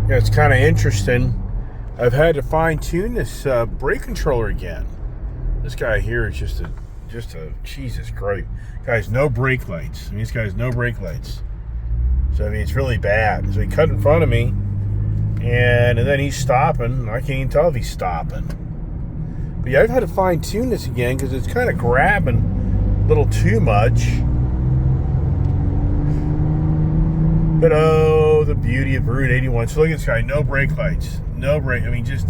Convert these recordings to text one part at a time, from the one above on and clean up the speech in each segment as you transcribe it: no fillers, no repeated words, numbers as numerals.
Yeah, it's kind of interesting. I've had to fine tune this brake controller again. This guy here is just a Jesus Christ. Guy's no brake lights. I mean, this guy's no brake lights. So I mean, it's really bad. So he cut in front of me, and then he's stopping. I can't even tell if he's stopping. But yeah, I've had to fine tune this again because it's kind of grabbing a little too much. But oh, the beauty of Route 81. So look at this guy, no brake lights, no brake. I mean, just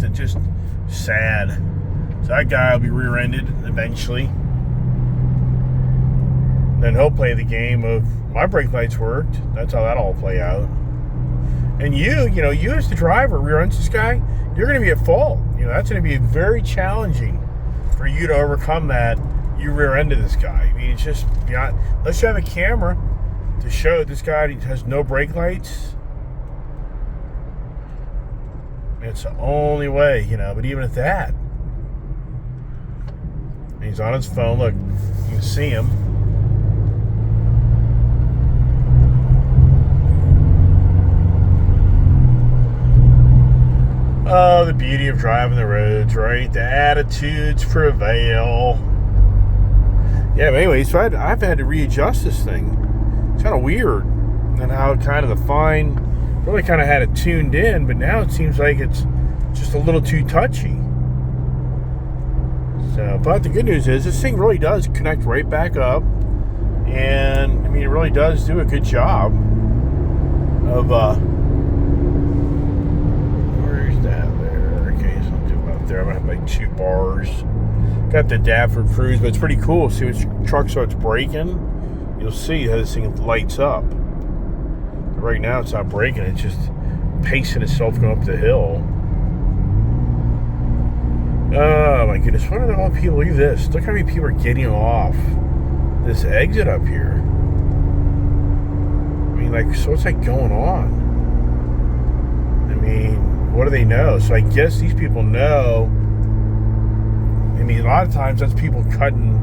sad. So that guy will be rear-ended eventually. Then he'll play the game of my brake lights worked. That's how that'll all play out. And you as the driver, rear-ends this guy, you're going to be at fault. That's going to be very challenging for you to overcome that. You rear-ended this guy. I mean, it's just beyond. Unless you have a camera to show this guy has no brake lights. It's the only way, but even at that. He's on his phone. Look, you can see him. Oh, the beauty of driving the roads, right? The attitudes prevail. Yeah, but anyway, so I've had to readjust this thing. It's kind of weird. And how kind of the fine really kind of had it tuned in, but now it seems like it's just a little too touchy. So, but the good news is this thing really does connect right back up. And, I mean, it really does do a good job of, where's that there? Okay, something up there. I'm going to have like 2 bars. Got the Adaptive Cruise, but it's pretty cool. See which truck starts braking, you'll see how this thing lights up. Right now it's not braking, it's just pacing itself going up the hill. Oh my goodness, why do all people leave this? Look how many people are getting off this exit up here. I mean, like, so what's like going on? I mean, what do they know? So I guess these people know. I mean, a lot of times that's people cutting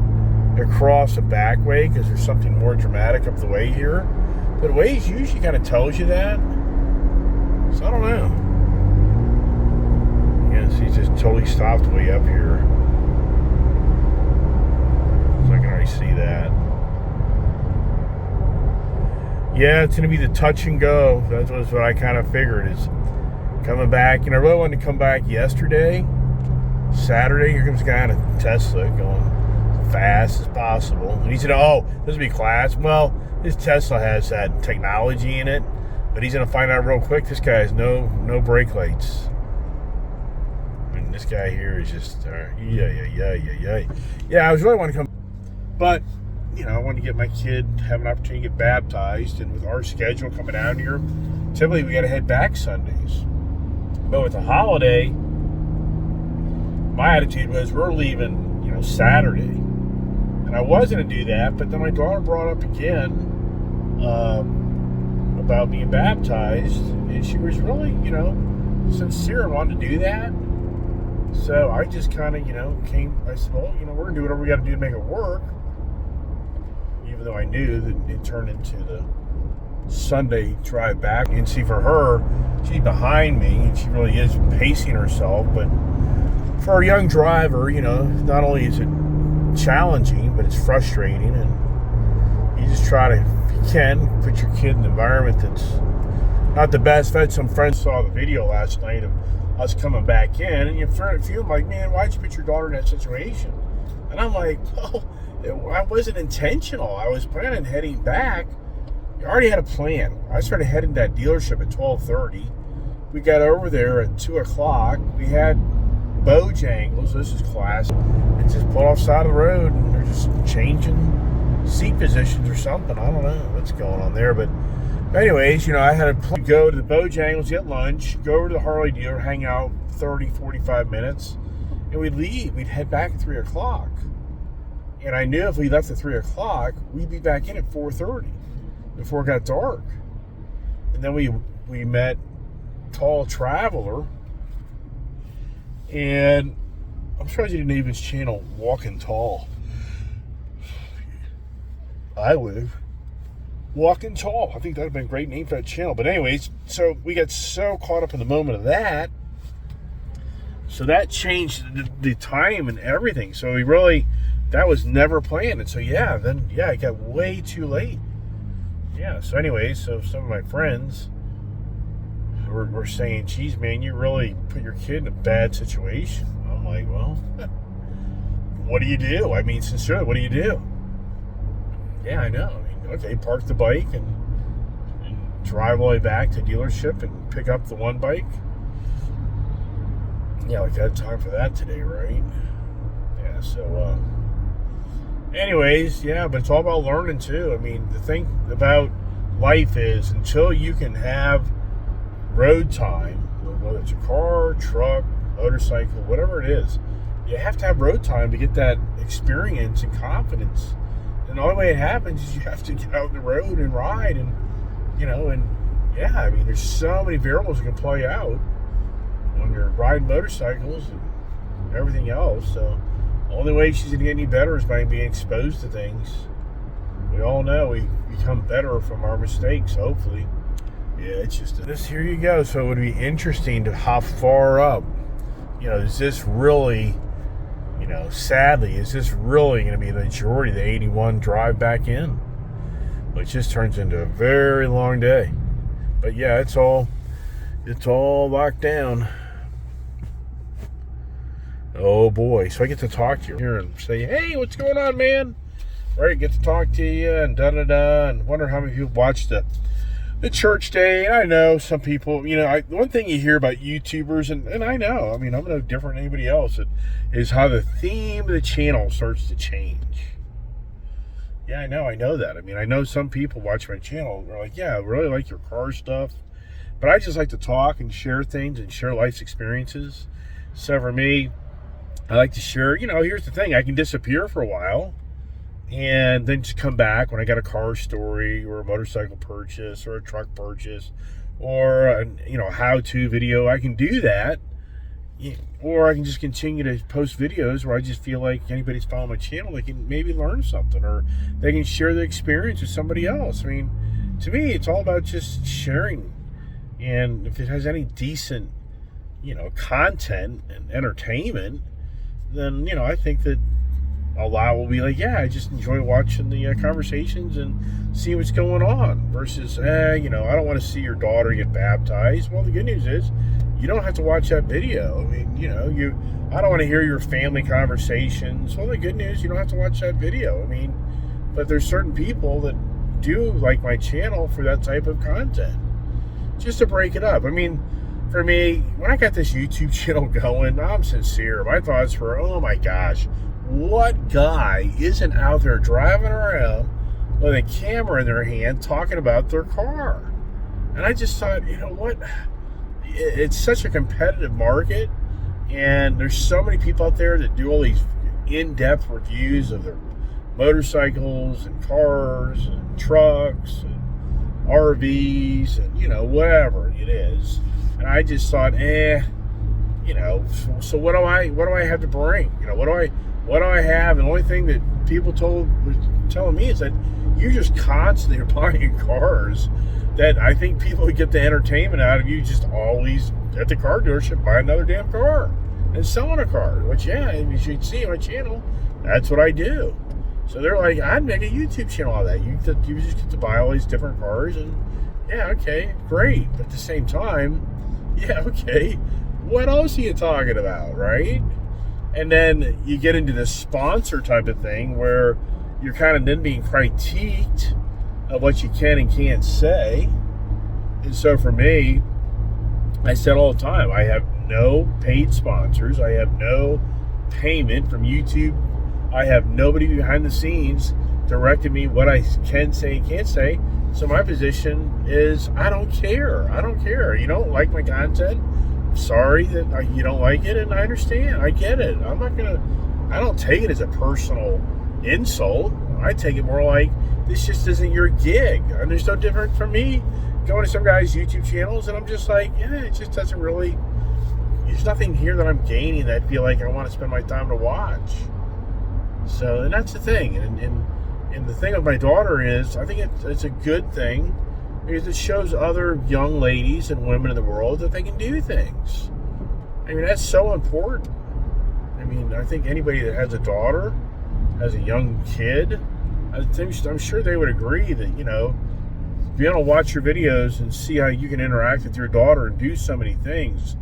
across a back way because there's something more dramatic up the way here. But Waze usually kind of tells you that. So I don't know. Yes, he's just totally stopped way up here. So I can already see that. Yeah, it's going to be the touch and go. That was what I kind of figured is coming back. I really wanted to come back yesterday. Saturday, here comes a guy on a Tesla going fast as possible. And he said, oh, this will be class. Well, his Tesla has that technology in it, but he's going to find out real quick this guy has no brake lights. And this guy here is just, yeah, I was really wanting to come, but, I wanted to get my kid, have an opportunity to get baptized, and with our schedule coming down here, typically we got to head back Sundays. But with the holiday, my attitude was we're leaving, Saturday. And I was going to do that, but then my daughter brought up again about being baptized, and she was really, sincere and wanted to do that. So I just kind of, I said, well, we're going to do whatever we got to do to make it work. Even though I knew that it turned into the Sunday drive back. You can see for her, she's behind me, and she really is pacing herself, but for a young driver, not only is it challenging, but it's frustrating, and you just try to, if you can, put your kid in an environment that's not the best. I've had some friends saw the video last night of us coming back in, and you feel like, man, why'd you put your daughter in that situation? And I'm like, well, I wasn't intentional. I was planning on heading back. I already had a plan. I started heading to that dealership at 12:30. We got over there at 2 o'clock. We had Bojangles, this is class, and just pulled off the side of the road, and they're just changing seat positions or something. I don't know what's going on there, but anyways, I had to go to the Bojangles, get lunch, go over to the Harley dealer, hang out 30-45 minutes, and we'd leave. We'd head back at 3 o'clock. And I knew if we left at 3 o'clock, we'd be back in at 4:30 before it got dark. And then we met Tall Traveler, and I'm surprised you didn't name his channel Walking Tall. I would have. Walking Tall. I think that would have been a great name for that channel. But anyways, so we got so caught up in the moment of that. So that changed the time and everything. So that was never planned. And so, it got way too late. Yeah, so anyways, so some of my friends were saying, geez, man, you really put your kid in a bad situation. I'm like, well, what do you do? I mean, sincerely, what do you do? Yeah, I know. I mean, okay, park the bike and drive all the way back to dealership and pick up the one bike. Yeah, like I had time for that today, right? Yeah, so, anyways, yeah, but it's all about learning too. I mean, the thing about life is until you can have road time, whether it's a car, truck, motorcycle, whatever it is, you have to have road time to get that experience and confidence. And the only way it happens is you have to get out on the road and ride, and I mean, there's so many variables that can play out when you're riding motorcycles and everything else. So the only way she's going to get any better is by being exposed to things. We all know we become better from our mistakes, hopefully. Yeah, it's just this. Here you go. So it would be interesting to how far up, is this really, sadly, is this really going to be the majority of the 81 drive back in? Which just turns into a very long day. But yeah, it's all locked down. Oh boy. So I get to talk to you here and say, hey, what's going on, man? Right, get to talk to you and da-da-da, and wonder how many people watched the church day. And I know some people, one thing you hear about YouTubers, and I know, I mean, I'm no different than anybody else, is how the theme of the channel starts to change. Yeah, I know that. I mean, I know some people watch my channel and are like, yeah, I really like your car stuff. But I just like to talk and share things and share life's experiences. So for me, I like to share, here's the thing. I can disappear for a while and then just come back when I got a car story or a motorcycle purchase or a truck purchase or a how-to video. I can do that, or I can just continue to post videos where I just feel like anybody's following my channel, they can maybe learn something, or they can share their experience with somebody else. I mean, to me, it's all about just sharing, and if it has any decent content and entertainment, then I think that a lot will be like, yeah, I just enjoy watching the conversations and see what's going on, versus, I don't want to see your daughter get baptized. Well, the good news is you don't have to watch that video. I mean, I don't want to hear your family conversations. Well, the good news, you don't have to watch that video. I mean, but there's certain people that do like my channel for that type of content, just to break it up. I mean, for me, when I got this YouTube channel going, I'm sincere. My thoughts were, oh my gosh, what guy isn't out there driving around with a camera in their hand talking about their car? And I just thought, what? It's such a competitive market, and there's so many people out there that do all these in-depth reviews of their motorcycles and cars and trucks and RVs and, whatever it is. And I just thought, so what do I have to bring? What do I have? And the only thing that people was telling me is that you just constantly are buying cars, that I think people would get the entertainment out of you just always at the car dealership buying another damn car and selling a car. Which, as you can see on my channel, that's what I do. So they're like, I'd make a YouTube channel out of that. You just get to buy all these different cars, and yeah, okay, great. But at the same time, yeah, okay, what else are you talking about, right? And then you get into this sponsor type of thing where you're kind of then being critiqued of what you can and can't say. And so for me, I said all the time, I have no paid sponsors. I have no payment from YouTube. I have nobody behind the scenes directing me what I can say and can't say. So my position is, I don't care. I don't care. You don't like my content? Sorry that you don't like it, and I understand. I get it. I don't take it as a personal insult. I take it more like, this just isn't your gig. And there's no different from me going to some guy's YouTube channels, and I'm just like, it just doesn't really, there's nothing here that I'm gaining that I feel like I want to spend my time to watch. So, and that's the thing. And And the thing with my daughter is, I think it's a good thing because it shows other young ladies and women in the world that they can do things. I mean, that's so important. I mean, I think anybody that has a daughter, has a young kid, I'm sure they would agree that, being able to watch your videos and see how you can interact with your daughter and do so many things,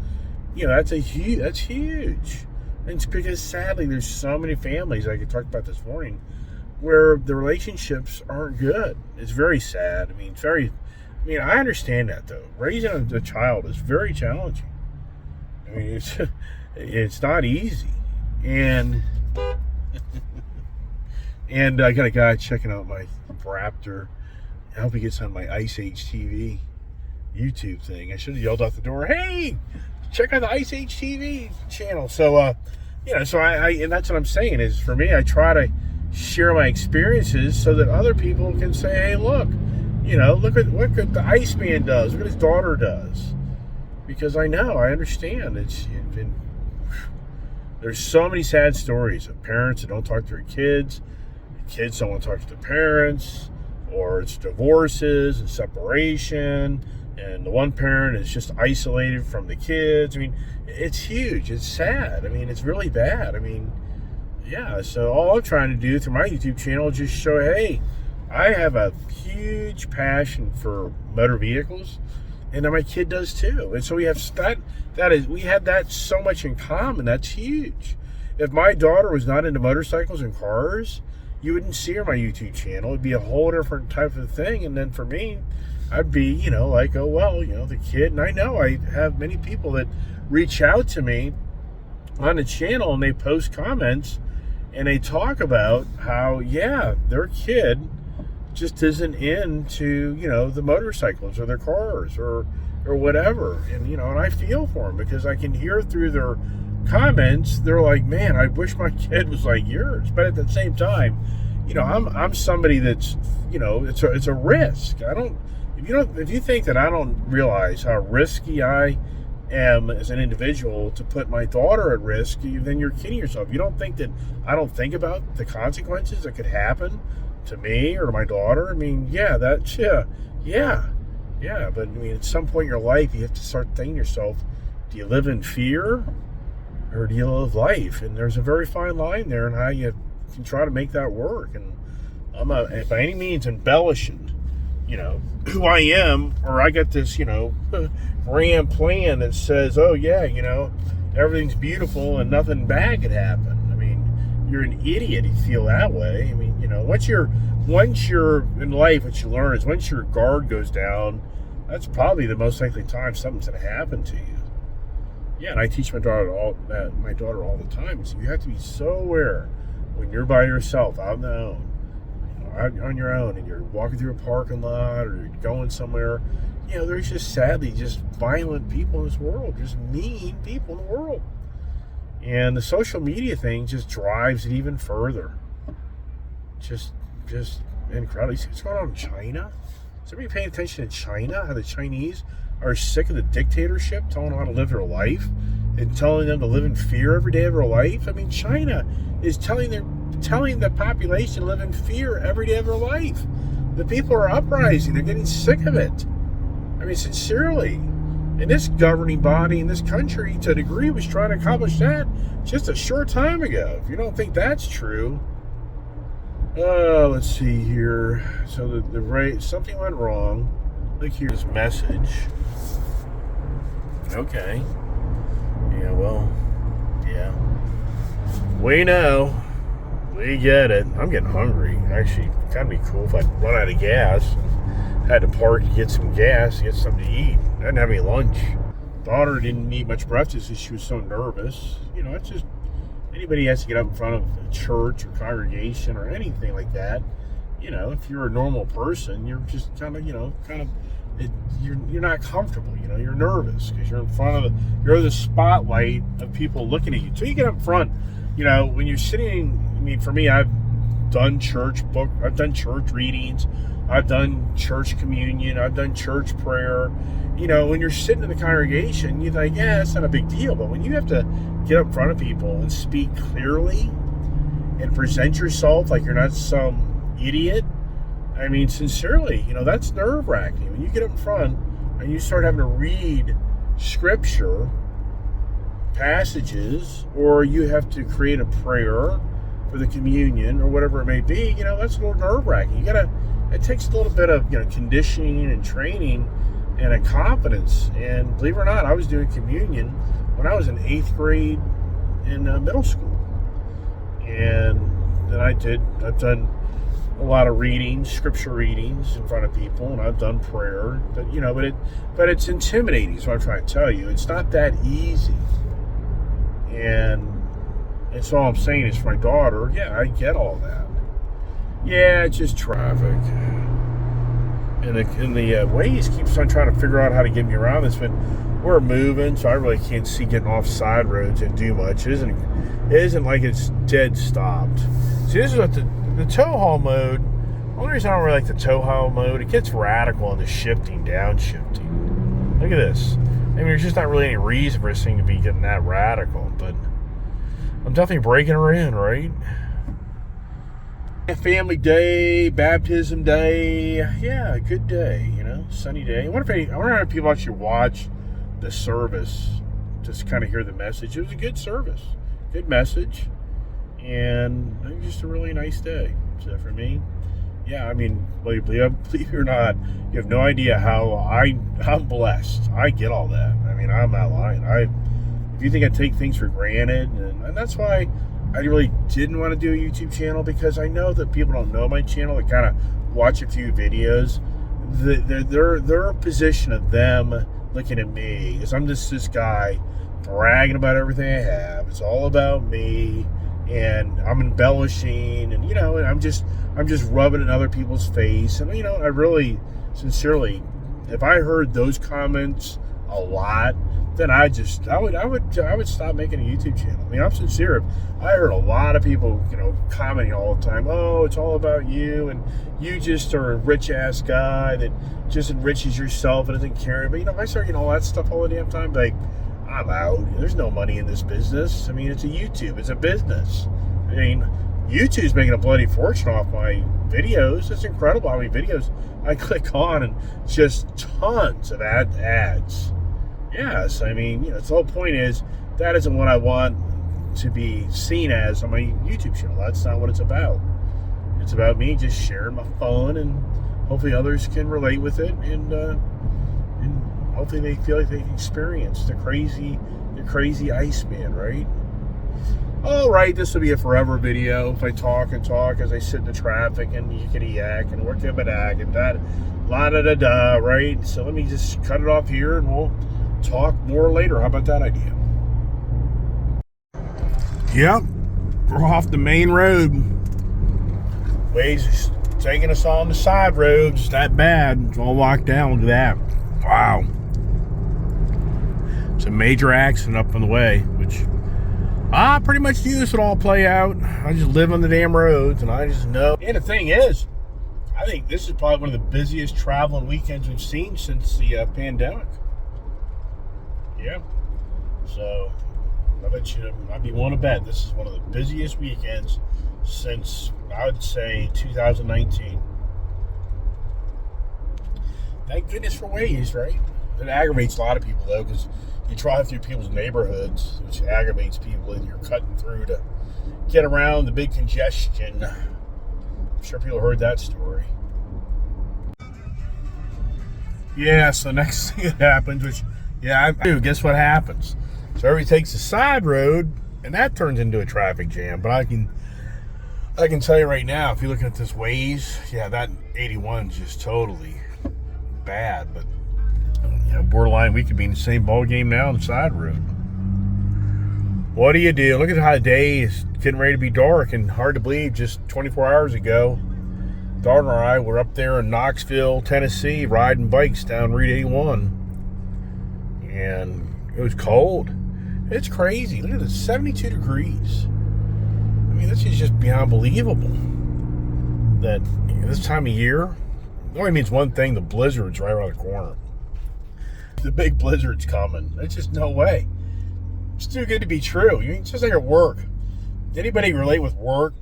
that's huge. And it's because sadly there's so many families, like I talked about this morning, where the relationships aren't good. It's very sad. I understand that though. Raising a child is very challenging. I mean, it's not easy. And and I got a guy checking out my Raptor. I hope he gets on my Ice Age TV YouTube thing. I should have yelled out the door, "Hey, check out the Ice Age TV channel." So, so I and that's what I'm saying is, for me, I try to share my experiences so that other people can say, "Hey, look, look at what the Iceman does. Look what his daughter does." Because I understand. There's so many sad stories of parents that don't talk to their kids. Kids don't want to talk to their parents, or it's divorces and separation, and the one parent is just isolated from the kids. I mean, it's huge. It's sad. I mean, it's really bad. I mean, yeah. So all I'm trying to do through my YouTube channel is just show, hey, I have a huge passion for motor vehicles, and then my kid does too. And so we have we had that so much in common. That's huge. If my daughter was not into motorcycles and cars, you wouldn't see her on my YouTube channel. It'd be a whole different type of thing. And then for me, I'd be, like, oh, well, the kid. And I know I have many people that reach out to me on the channel and they post comments and they talk about how, yeah, their kid just isn't into, the motorcycles or their cars or whatever. And, and I feel for them because I can hear through their comments, they're like, man, I wish my kid was like yours. But at the same time, I'm somebody that's, it's a risk. If you think that I don't realize how risky I am as an individual to put my daughter at risk, then you're kidding yourself. You don't think that I don't think about the consequences that could happen to me or to my daughter? I mean, yeah. But at some point in your life, you have to start thinking to yourself, do you live in fear or do you live life? And there's a very fine line there in how you can try to make that work. And I'm not by any means embellishing, who I am, or I got this, grand plan that says, oh yeah, everything's beautiful and nothing bad could happen. I mean, you're an idiot if you feel that way. I mean, once you're in life, what you learn is once your guard goes down, that's probably the most likely time something's going to happen to you. Yeah, and I teach my daughter all the time. So you have to be so aware when you're by yourself, out on your own, and you're walking through a parking lot or you're going somewhere. There's just sadly just violent people in this world, just mean people in the world. And the social media thing just drives it even further. Just incredible. You see what's going on in China? Is everybody paying attention to China? How the Chinese are sick of the dictatorship, telling them how to live their life and telling them to live in fear every day of their life? I mean, China is telling the population to live in fear every day of their life. The people are uprising. They're getting sick of it. I mean, sincerely. And this governing body in this country, to a degree, was trying to accomplish that just a short time ago. If you don't think that's true, let's see here. So the rate, something went wrong. Look, here's message. Okay. Yeah, well, yeah. We know. We get it. I'm getting hungry. Actually, kind of be cool if I run out of gas. Had to park to get some gas, get something to eat. I didn't have any lunch. Daughter didn't eat much breakfast because she was so nervous. It's just anybody has to get up in front of a church or congregation or anything like that. If you're a normal person, you're just kind of you're not comfortable. You're nervous because you're in front of you're the spotlight of people looking at you. So you get up front. When you're sitting. I mean, for me, I've done church readings, I've done church communion, I've done church prayer. When you're sitting in the congregation, you think, yeah, it's not a big deal. But when you have to get up in front of people and speak clearly and present yourself like you're not some idiot. I mean, sincerely, that's nerve-wracking. When you get up in front and you start having to read scripture passages, or you have to create a prayer for the communion or whatever it may be, that's a little nerve-wracking. It takes a little bit of, conditioning and training and a confidence. And believe it or not, I was doing communion when I was in 8th grade in middle school. And then I've done a lot of readings, scripture readings in front of people, and I've done prayer. But it's intimidating, is what I'm trying to tell you. It's not that easy. And that's all I'm saying is for my daughter, yeah, I get all that. Yeah, it's just traffic. And the Waze keeps on trying to figure out how to get me around this, but we're moving, so I really can't see getting off side roads and do much. It isn't like it's dead stopped. See, this is what the tow haul mode. The only reason I don't really like the tow haul mode, it gets radical in the shifting, downshifting. Look at this. I mean, there's just not really any reason for this thing to be getting that radical, but I'm definitely breaking her in, right? Family day, baptism day, yeah, good day, sunny day. I wonder if people actually watch the service, just kind of hear the message. It was a good service, good message, and it was just a really nice day. So for me, yeah, I mean, believe it or not, you have no idea how I'm blessed. I get all that. I mean, I'm not lying. If you think I take things for granted, and that's why I really didn't want to do a YouTube channel, because I know that people don't know my channel. They kind of watch a few videos. Their position of them looking at me is I'm just this guy bragging about everything I have. It's all about me, and I'm embellishing, and and I'm just rubbing it in other people's face. And I really sincerely, if I heard those comments a lot, then I would stop making a YouTube channel. I mean, I'm sincere. If I heard a lot of people, commenting all the time, oh, it's all about you, and you just are a rich ass guy that just enriches yourself and doesn't care. But if I start getting all that stuff all the damn time, like, I'm out. There's no money in this business. I mean, it's a YouTube. It's a business. I mean, YouTube's making a bloody fortune off my videos. It's incredible how many videos I click on, and just tons of ads. Yes, I mean, the whole point is that isn't what I want to be seen as on my YouTube channel. That's not what it's about. It's about me just sharing my fun, and hopefully others can relate with it, and hopefully they feel like they can experience the crazy Iceman, right? All right, this will be a forever video if I talk and talk as I sit in the traffic and yickety-yak and work and that la-da-da-da, right? So let me just cut it off here, and we'll talk more later. How about that idea? Yep, we're off the main road. Waze is taking us on the side roads. It's that bad. It's all locked down. Look at that. Wow. It's a major accident up on the way, which I pretty much knew this would all play out. I just live on the damn roads, and I just know. And the thing is, I think this is probably one of the busiest traveling weekends we've seen since the pandemic. Yeah. So, I'd be willing to bet this is one of the busiest weekends since, I would say, 2019. Thank goodness for Waze, right? It aggravates a lot of people, though, because you drive through people's neighborhoods, which aggravates people, and you're cutting through to get around the big congestion. I'm sure people heard that story. Yeah, so next thing that happens, which, yeah, I do, guess what happens? So everybody takes the side road, and that turns into a traffic jam. But I can tell you right now, if you're looking at this Waze, yeah, that 81 is just totally bad. But borderline, we could be in the same ball game now on the side road. What do you do? Look at how the day is getting ready to be dark, and hard to believe just 24 hours ago, daughter and I were up there in Knoxville, Tennessee, riding bikes down Route 81. And it was cold. It's crazy. Look at this, 72 degrees. I mean, this is just beyond believable. That this time of year, it only means one thing: the blizzard's right around the corner. The big blizzard's coming. There's just no way. It's too good to be true. I mean, it's just like at work. Anybody relate with work?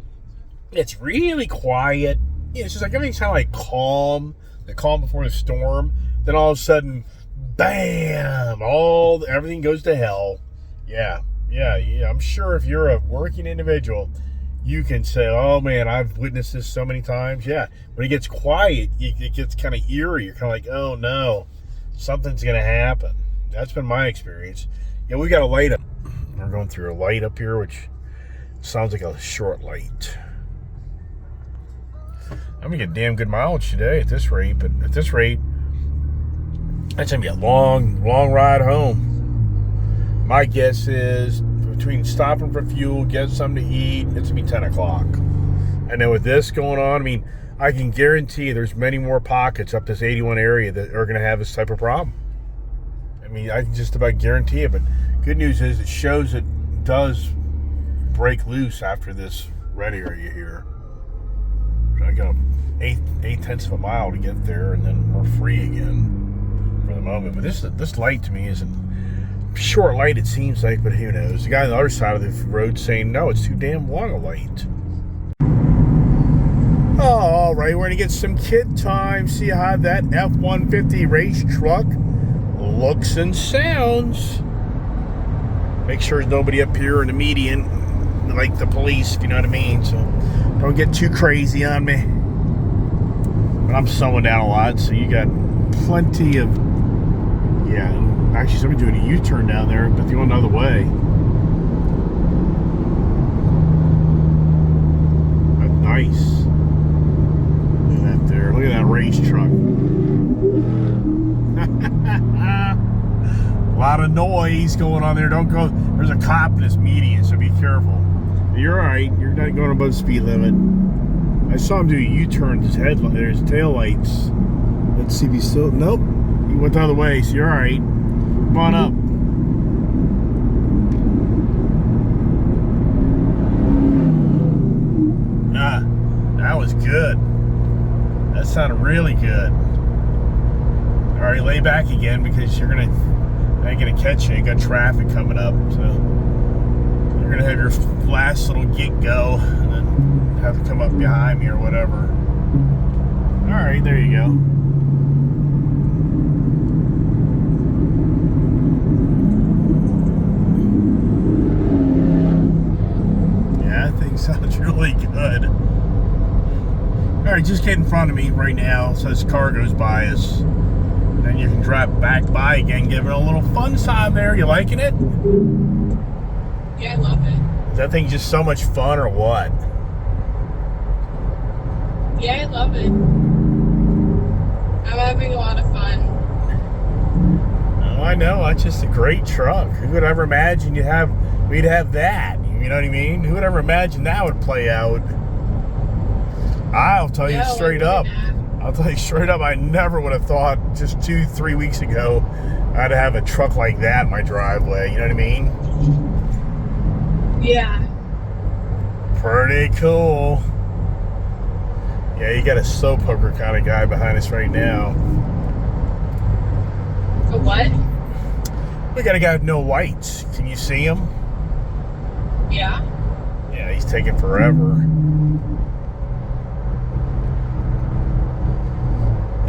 It's really quiet. Yeah, it's just like everything's kind of like calm, the calm before the storm. Then all of a sudden, bam! Everything goes to hell. Yeah. I'm sure if you're a working individual, you can say, "Oh man, I've witnessed this so many times." Yeah, when it gets quiet, it gets kind of eerie. You're kind of like, "Oh no, something's gonna happen." That's been my experience. Yeah, we got a light up. We're going through a light up here, which sounds like a short light. I'm gonna get damn good mileage today at this rate, but at this rate, that's gonna be a long ride home. My guess is between stopping for fuel, get something to eat, it's gonna be 10 o'clock. And then with this going on, I mean, I can guarantee there's many more pockets up this 81 area that are gonna have this type of problem. I mean, I can just about guarantee it, but good news is it shows it does break loose after this red area here. I got 8/10 of a mile to get there, and then we're free again for the moment. But this light to me isn't short light. It seems like, but who knows? The guy on the other side of the road saying no, it's too damn long a light. All right, we're gonna get some kid time. See how that F-150 race truck looks and sounds. Make sure there's nobody up here in the median, like the police, if you know what I mean. So don't get too crazy on me. But I'm slowing down a lot, so you got plenty of, yeah. Actually, somebody's doing a U-turn down there, but they're going the other way. That's nice. Look at that there. Look at that race truck. A lot of noise going on there. Don't go. There's a cop in this median, so be careful. You're all right. You're not going above the speed limit. I saw him do a U-turn. His headlight, there's tail lights. Let's see if he's still. Nope. He went the other way, so you're all right. Come on up. That was good. That sounded really good. All right, lay back again because I ain't gonna catch you. You got traffic coming up, so you're gonna have your last little gig go, and then have to come up behind me or whatever. All right, there you go. Yeah, that thing sounds really good. All right, just get in front of me right now so this car goes by us. Then you can drive back by again, give it a little fun time there. You liking it? Yeah, I love it. Is that thing just so much fun or what? Yeah, I love it. I'm having a lot of fun. Oh, I know. That's just a great truck. Who would ever imagine we'd have that? You know what I mean? Who would ever imagine that would play out? I'll tell you straight up. I'll tell you straight up, I never would have thought just 2-3 weeks ago I'd have a truck like that in my driveway. You know what I mean? Yeah. Pretty cool. Yeah, you got a soap hooker kind of guy behind us right now. A what? We got a guy with no lights. Can you see him? Yeah. Yeah, he's taking forever.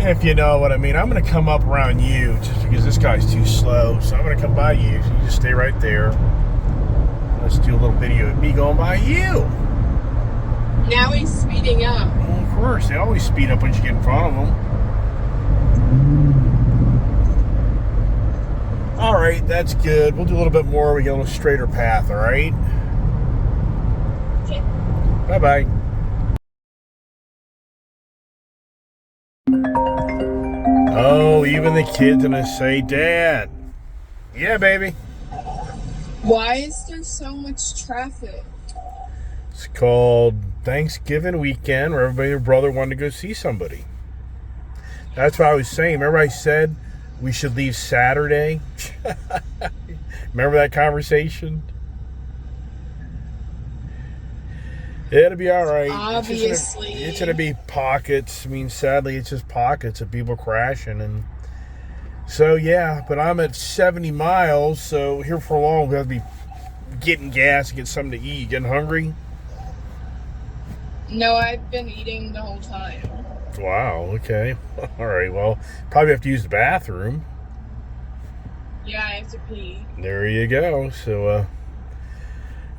If you know what I mean, I'm going to come up around you just because this guy's too slow. So I'm going to come by you. So you just stay right there. Let's do a little video of me going by you. Now he's speeding up. Well, of course, they always speed up once you get in front of them. All right, that's good. We'll do a little bit more. We get a little straighter path, all right? Okay. Bye-bye. Oh, even the kids gonna say, Dad. Yeah, baby. Why is there so much traffic? It's called Thanksgiving weekend where everybody and their brother wanted to go see somebody. That's what I was saying. Remember I said we should leave Saturday? Remember that conversation? It'll be all right. Obviously. It's gonna be pockets. I mean, sadly, it's just pockets of people crashing. And so, yeah, but I'm at 70 miles, so here for long, we have to be getting gas, get something to eat. Getting hungry? No, I've been eating the whole time. Wow, okay. All right, well, probably have to use the bathroom. Yeah, I have to pee. There you go. So,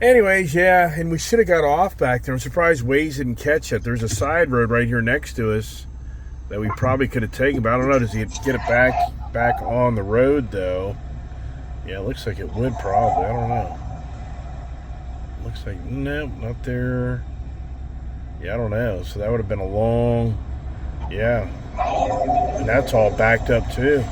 anyways, yeah, and we should have got off back there. I'm surprised Waze didn't catch it. There's a side road right here next to us that we probably could have taken, but I don't know. Does he get it back on the road, though? Yeah, it looks like it would probably. I don't know. Looks like, nope, not there. Yeah, I don't know. So that would have been a long, yeah. And that's all backed up, too.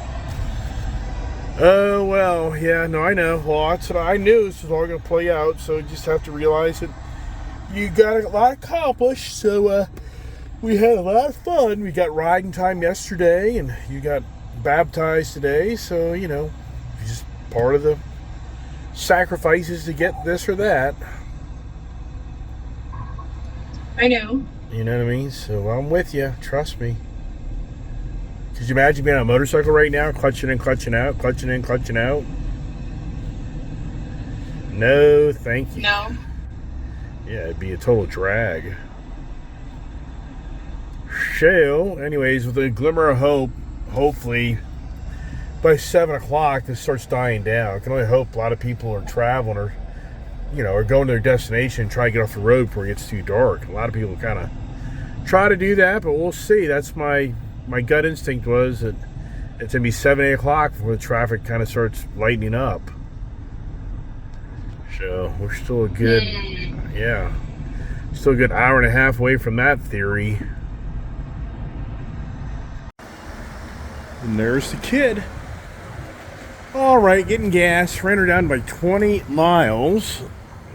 Oh, well, yeah, no, I know. Well, that's what I knew. This was all going to play out, so you just have to realize that you got a lot accomplished. So, we had a lot of fun. We got riding time yesterday, and you got baptized today, so, you know, just part of the sacrifices to get this or that. I know. You know what I mean? So I'm with you. Trust me. Could you imagine being on a motorcycle right now, clutching in, clutching out, clutching in, clutching out? No, thank you. No. Yeah, it'd be a total drag. So, anyways, with a glimmer of hope, hopefully by 7 o'clock this starts dying down. I can only hope a lot of people are traveling or, you know, are going to their destination and try to get off the road before it gets too dark. A lot of people kind of try to do that, but we'll see. That's my gut instinct was that it's going to be 7, 8 o'clock before the traffic kind of starts lightening up. So we're still a good, yeah, still a good hour and a half away from that theory. And there's the kid. All right, getting gas. Ran her down by 20 miles.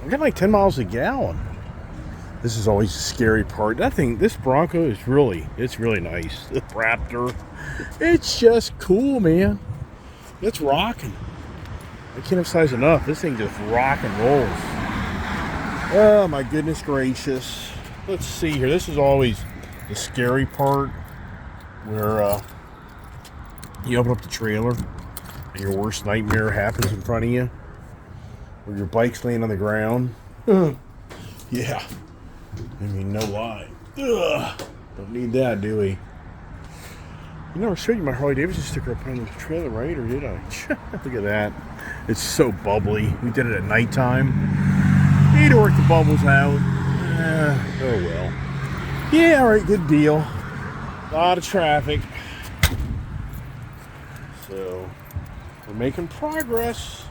I got like 10 miles a gallon. This is always the scary part. That thing, this Bronco is it's really nice. The Raptor. It's just cool, man. It's rocking. I can't emphasize enough. This thing just rock and rolls. Oh, my goodness gracious. Let's see here. This is always the scary part where you open up the trailer and your worst nightmare happens in front of you, where your bike's laying on the ground. Yeah. I mean, no lie. Ugh. Don't need that, do we? You never showed you my Harley Davidson sticker up on the trailer, right? Or did I? Look at that. It's so bubbly. We did it at nighttime. Need to work the bubbles out. Oh well. Yeah, all right, good deal. A lot of traffic. So, we're making progress.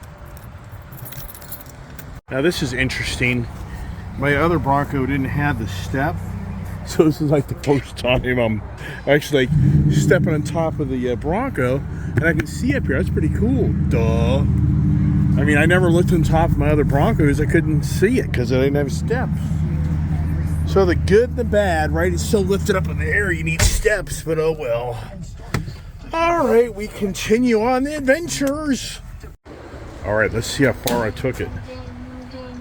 Now this is interesting. My other Bronco didn't have the step, so this is like the first time I'm actually like stepping on top of the Bronco, and I can see up here. That's pretty cool. Duh. I mean, I never looked on top of my other Broncos. I couldn't see it because I didn't have steps. So the good and the bad, right? It's so lifted up in the air, you need steps, but oh well. All right, we continue on the adventures. All right, let's see how far I took it.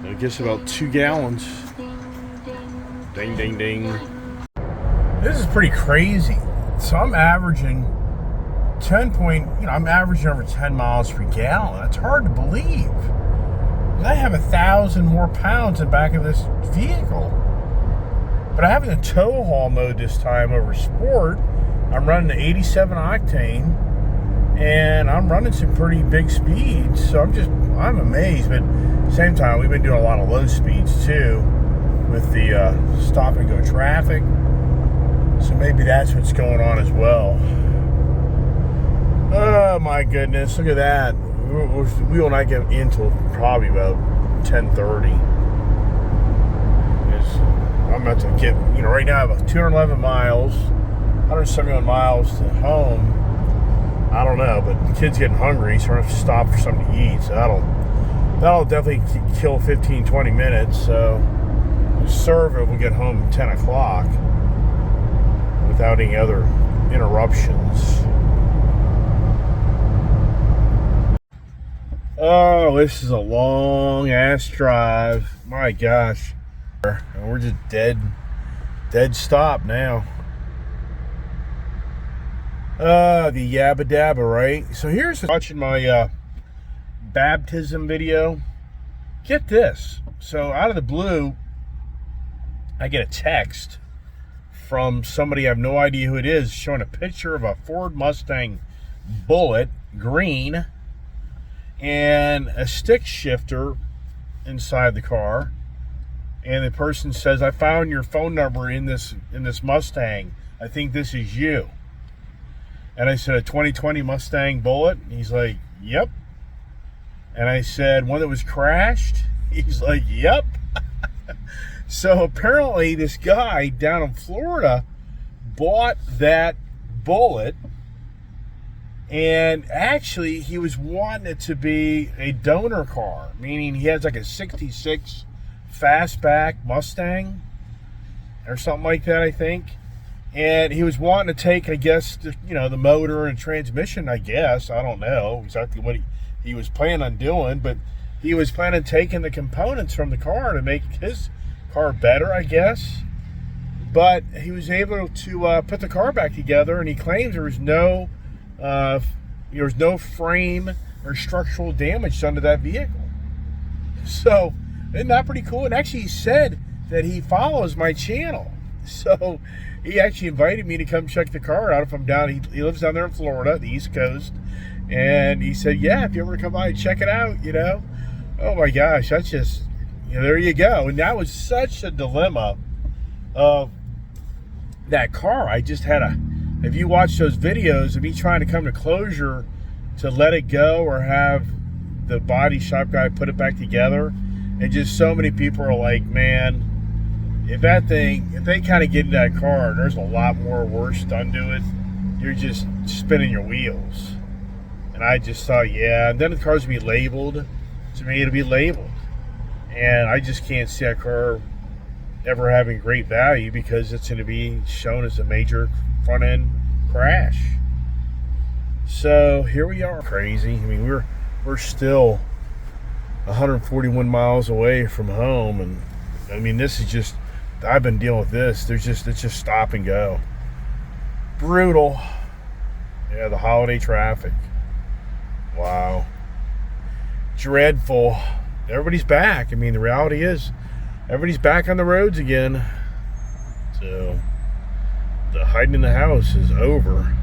I guess about 2 gallons. Ding, ding, ding. This is pretty crazy. So I'm averaging I'm averaging over 10 miles per gallon. That's hard to believe. And I have 1,000 more pounds in the back of this vehicle. But I have it in tow haul mode this time over Sport. I'm running the 87 octane, and I'm running some pretty big speeds. So I'm amazed. But at the same time, we've been doing a lot of low speeds too with the stop and go traffic. So maybe that's what's going on as well. Oh my goodness, look at that. We will not get in until probably about 10:30. I'm about to get, right now I have 211 miles, 171 miles to home. I don't know, but the kid's getting hungry, so I have to stop for something to eat. So that'll definitely kill 15, 20 minutes. So the server will get home at 10 o'clock without any other interruptions. Oh, this is a long ass drive. My gosh. And we're just dead stop now. The Yabba Dabba, right? So here's watching my baptism video. Get this. So out of the blue, I get a text from somebody, I have no idea who it is, showing a picture of a Ford Mustang Bullitt, green, and a stick shifter inside the car. And the person says, I found your phone number in this Mustang. I think this is you. And I said, a 2020 Mustang Bullitt? And he's like, yep. And I said, one that was crashed? He's like, yep. So apparently this guy down in Florida bought that Bullitt, and actually he was wanting it to be a donor car, meaning he has like a 66 fastback Mustang or something like that, I think. And he was wanting to take, I guess, the motor and transmission, I guess. I don't know exactly what he was planning on doing, but he was planning on taking the components from the car to make his car better, I guess. But he was able to put the car back together, and he claims there was no frame or structural damage done to that vehicle. So, isn't that pretty cool? And actually, he said that he follows my channel. So, he actually invited me to come check the car out if I'm down. He lives down there in Florida, the East Coast. And he said, yeah, if you ever come by and check it out, Oh my gosh, that's just, there you go. And that was such a dilemma of that car. I just had if you watch those videos of me trying to come to closure to let it go or have the body shop guy put it back together, and just so many people are like, man, if they kind of get in that car and there's a lot more worse done to it, you're just spinning your wheels. And I just thought, yeah, and then the car's going to be labeled. To me, it'll be labeled. And I just can't see that car ever having great value because it's going to be shown as a major front end crash. So here we are. Crazy. I mean, we're still 141 miles away from home, and I mean, this is just, I've been dealing with this. It's just stop and go. Brutal. Yeah, the holiday traffic. Wow. Dreadful. Everybody's back. I mean, the reality is everybody's back on the roads again. So the hiding in the house is over.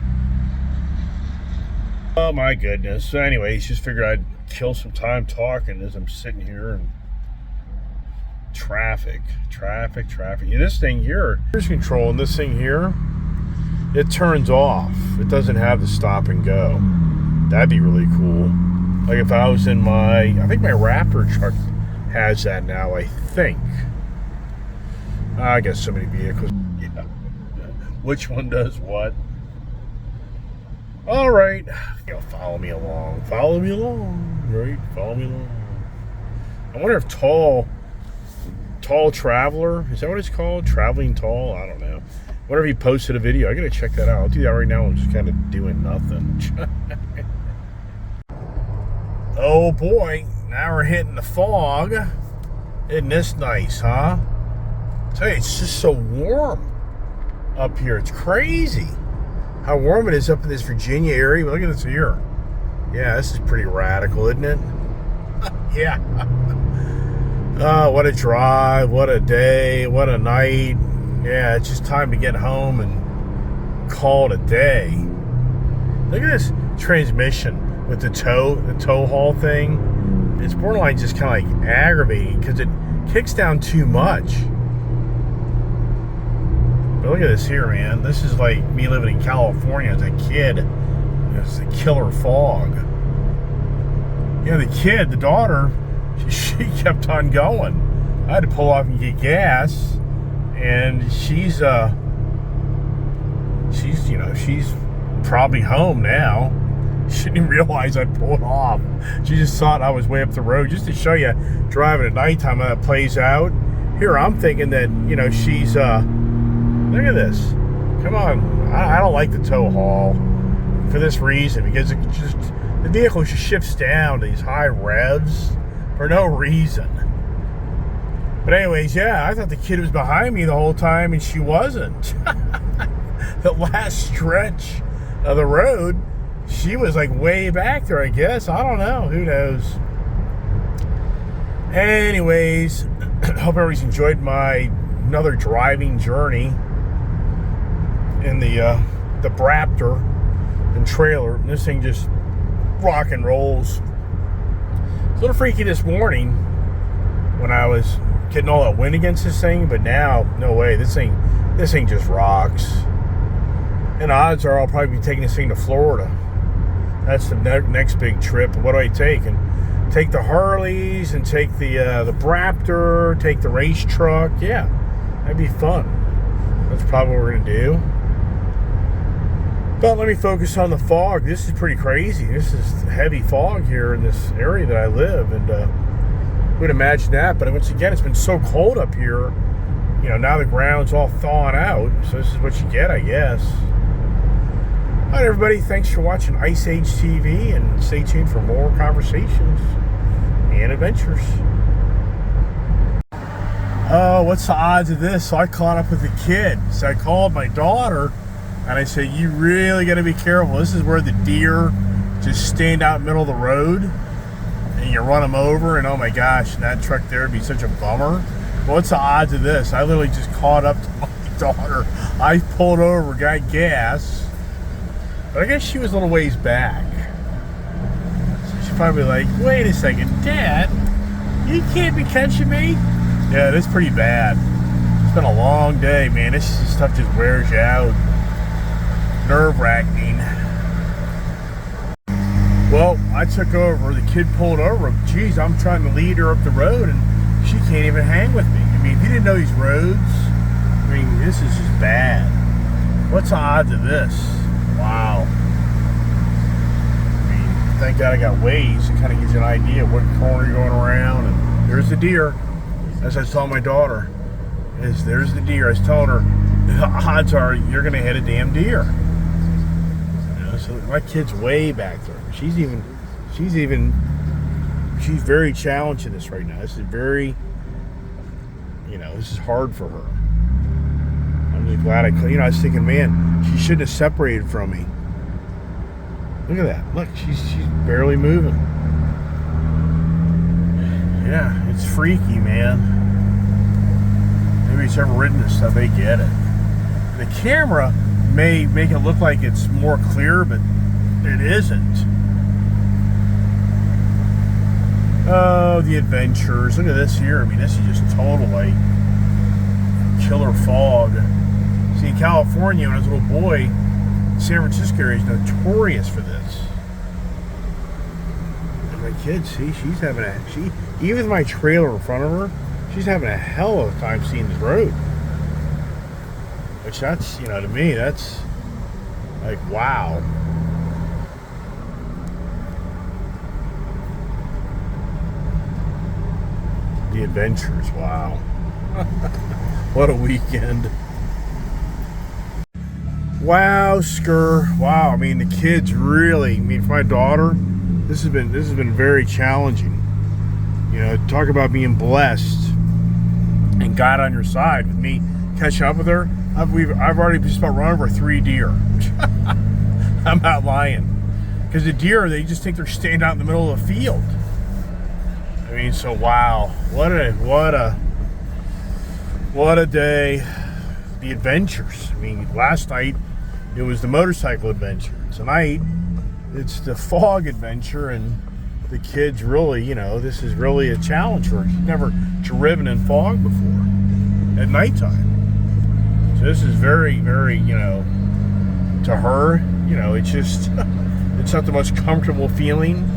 Oh my goodness. So anyways, just figured I'd kill some time talking as I'm sitting here, and traffic. Yeah, this thing here, cruise control, and this thing here, it turns off. It doesn't have the stop and go. That'd be really cool. Like if I was in I think my Raptor truck has that now, I think. I got so many vehicles. Yeah. Which one does what? All right. Follow me along. Right? Follow me along. I wonder if Tall Traveler, is that what it's called? Traveling Tall? I don't know. Whenever he posted a video, I gotta check that out. I'll do that right now. I'm just kind of doing nothing. Oh boy, now we're hitting the fog. Isn't this nice, huh? I tell you, it's just so warm up here. It's crazy how warm it is up in this Virginia area. Look at this here. Yeah, this is pretty radical, isn't it? Yeah. Oh, what a drive, what a day, what a night. Yeah, it's just time to get home and call it a day. Look at this transmission with the tow haul thing. It's borderline just kind of like aggravating because it kicks down too much. But look at this here, man. This is like me living in California as a kid. It's a killer fog. Yeah, the daughter, she kept on going. I had to pull off and get gas, and she's probably home now. She didn't even realize I pulled off. She just thought I was way up the road. Just to show you, driving at nighttime, how that plays out. Here, I'm thinking that, she's, look at this. Come on. I don't like the tow haul for this reason, because the vehicle just shifts down to these high revs for no reason. But anyways, yeah, I thought the kid was behind me the whole time, and she wasn't. The last stretch of the road, she was like way back there, I guess. I don't know. Who knows? Anyways, hope everybody's enjoyed my another driving journey in the Braptor and trailer. And this thing just rock and rolls. It's a little freaky this morning when I was getting all that wind against this thing, but now, no way, this thing just rocks. And odds are I'll probably be taking this thing to Florida. That's the next big trip. What do I take? And take the Harleys and take the Braptor, take the race truck. Yeah, that'd be fun. That's probably what we're gonna do. But let me focus on the fog. This is pretty crazy. This is heavy fog here in this area that I live, and who would imagine that? But once again, it's been so cold up here. You know, now the ground's all thawing out, so this is what you get, I guess. All right, everybody, thanks for watching Ice Age TV, and stay tuned for more conversations and adventures. Oh, what's the odds of this? So I caught up with the kid. So I called my daughter, and I said, you really got to be careful. This is where the deer just stand out in the middle of the road, and you run them over, and oh my gosh, that truck there would be such a bummer. Well, what's the odds of this? I literally just caught up to my daughter. I pulled over, got gas, but I guess she was a little ways back. So she's probably like, wait a second, Dad, you can't be catching me? Yeah, it's pretty bad. It's been a long day, man. This stuff just wears you out. Nerve-wracking. Well, I took over. The kid pulled over. Geez, I'm trying to lead her up the road, and she can't even hang with me. I mean, if you didn't know these roads, I mean, this is just bad. What's the odds of this? Wow. I mean, thank God I got Waze. It kind of gives you an idea of what corner you're going around. And there's the deer. As I was telling my daughter, there's the deer. I was telling her, the odds are you're going to hit a damn deer. You know, so my kid's way back there. She's very challenged in this right now. This is very, this is hard for her. I'm really glad I was thinking, man, she shouldn't have separated from me. Look at that. Look, she's barely moving. Yeah, it's freaky, man. Maybe it's ever ridden this stuff, they get it. The camera may make it look like it's more clear, but it isn't. Oh, the adventures. Look at this here. I mean, this is just total, like, killer fog. See, in California, when I was a little boy, San Francisco area is notorious for this. And my kid, see, she's having even with my trailer in front of her, she's having a hell of a time seeing this road. Which that's, to me, that's like, wow. The adventures, wow. What a weekend. Wow, Skur. Wow, I mean, the kids really, for my daughter, this has been very challenging. Talk about being blessed and God on your side with me catching up with her. I've already just about run over 3 deer. I'm not lying. Because the deer, they just think they're standing out in the middle of the field. I mean, so wow. What a day. The adventures. I mean, last night it was the motorcycle adventure. Tonight it's the fog adventure, and the kids really, this is really a challenge for her. She's never driven in fog before at nighttime. So this is very, very, to her, it's just, it's not the most comfortable feeling.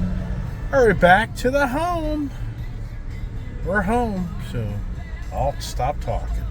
All right, back to the home. We're home, so I'll stop talking.